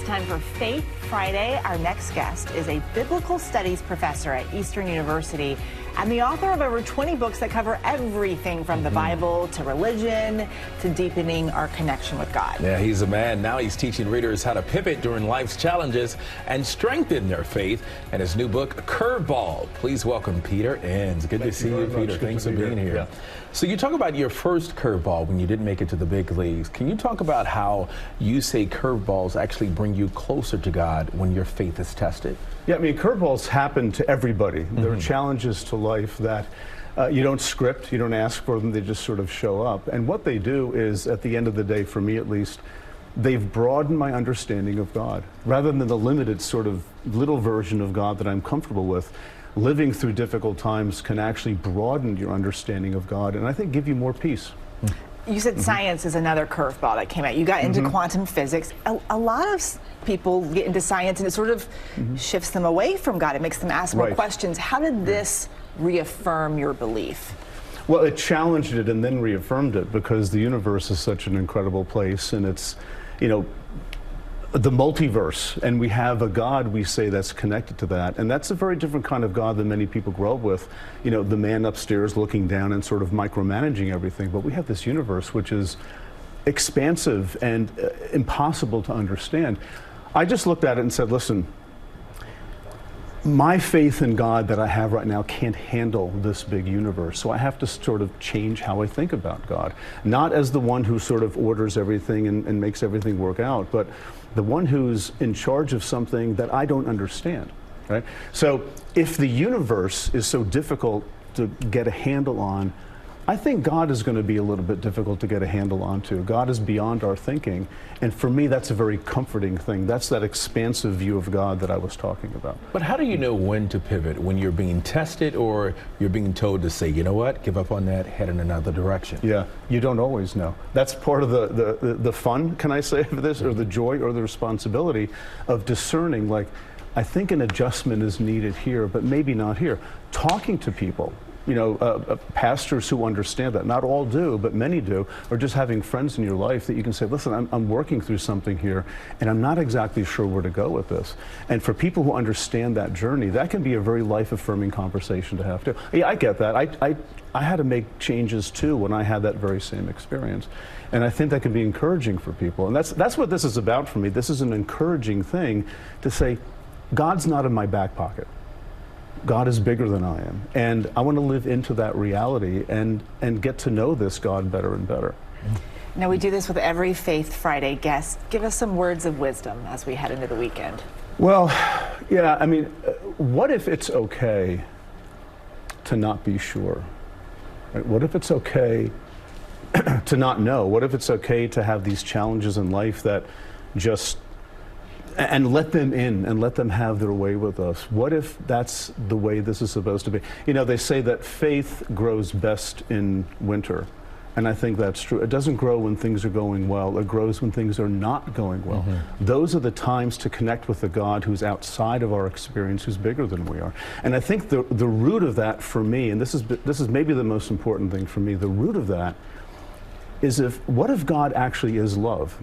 time for Faith Friday. Our next guest is a biblical studies professor at Eastern University and the author of over 20 books that cover everything from the Bible to religion to deepening our connection with God. Yeah, he's a man. Now he's teaching readers how to pivot during life's challenges and strengthen their faith. And his new book, Curveball. Please welcome Peter Enns. Good to see you, Peter. Thanks for being here. Yeah. So you talk about your first curveball when you didn't make it to the big leagues. Can you talk about how you say curveballs actually bring you closer to God when your faith is tested? Yeah, I mean, curveballs happen to everybody. There are challenges to life that you don't script, you don't ask for them, they just sort of show up. And what they do is, at the end of the day, for me at least, they've broadened my understanding of God. Rather than the limited sort of little version of God that I'm comfortable with, living through difficult times can actually broaden your understanding of God and I think give you more peace. You said science is another curveball that came out. You got into quantum physics. A lot of people get into science and it sort of shifts them away from God. It makes them ask more questions. How did this reaffirm your belief? Well, it challenged it and then reaffirmed it because the universe is such an incredible place and it's, you know, the multiverse, and we have a God, we say, that's connected to that, and that's a very different kind of God than many people grow up with. You know, the man upstairs looking down and sort of micromanaging everything, but we have this universe which is expansive and impossible to understand. I just looked at it and said, listen, my faith in God that I have right now can't handle this big universe, so I have to sort of change how I think about God. Not as the one who sort of orders everything and makes everything work out, but the one who's in charge of something that I don't understand, right? So if the universe is so difficult to get a handle on, I think God is going to be a little bit difficult to get a handle onto. God is beyond our thinking, and for me that's a very comforting thing. That's that expansive view of God that I was talking about. But how do you know when to pivot? When you're being tested or you're being told to say, you know what, give up on that, head in another direction? Yeah, you don't always know. That's part of the fun, can I say, of this, or the joy or the responsibility of discerning, like, I think an adjustment is needed here, but maybe not here. Talking to people. You know, pastors who understand that. Not all do, but many do. Or just having friends in your life that you can say, listen, I'm working through something here, and I'm not exactly sure where to go with this. And for people who understand that journey, that can be a very life-affirming conversation to have too. Yeah, I get that. I had to make changes too when I had that very same experience. And I think that can be encouraging for people. And that's what this is about for me. This is an encouraging thing to say, God's not in my back pocket. God is bigger than I am, and I want to live into that reality and get to know this God better and better. Now, we do this with every Faith Friday guest. Give us some words of wisdom as we head into the weekend. Well, yeah, I mean, what if it's okay to not be sure? Right? What if it's okay to not know? What if it's okay to have these challenges in life that just and let them in and let them have their way with us? What if that's the way this is supposed to be? You know, they say that faith grows best in winter, and I think that's true. It doesn't grow when things are going well. It grows when things are not going well. Those are the times to connect with the God who's outside of our experience, who's bigger than we are. And I think the root of that for me, and this is maybe the most important thing for me, the root of that is what if God actually is love?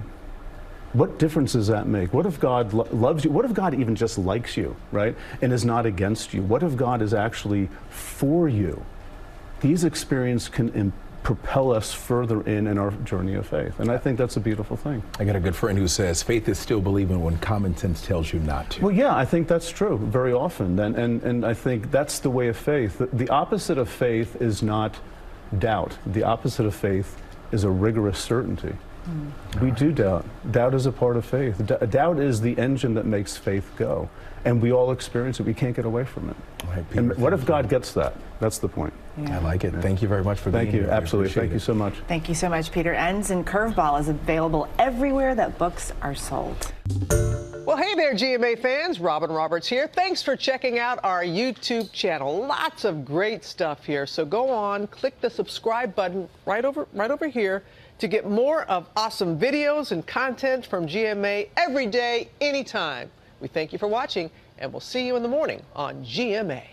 What difference does that make? What if God loves you? What if God even just likes you, right? And is not against you? What if God is actually for you? These experiences can propel us further in our journey of faith. And I think that's a beautiful thing. I got a good friend who says faith is still believing when common sense tells you not to. Well, yeah, I think that's true very often. And I think that's the way of faith. The opposite of faith is not doubt. The opposite of faith is a rigorous certainty. We do doubt. Doubt is a part of faith. Doubt is the engine that makes faith go. And we all experience it. We can't get away from it. Right, Peter, and what if God gets that? That's the point. Yeah. I like it. Thank you very much for being here. Thank you. Absolutely. Thank you so much. Thank you so much, Peter Enns. And Curveball is available everywhere that books are sold. Well, hey there, GMA fans. Robin Roberts here. Thanks for checking out our YouTube channel. Lots of great stuff here. So go on, click the subscribe button right over here to get more of awesome videos and content from GMA every day, anytime. We thank you for watching, and we'll see you in the morning on GMA.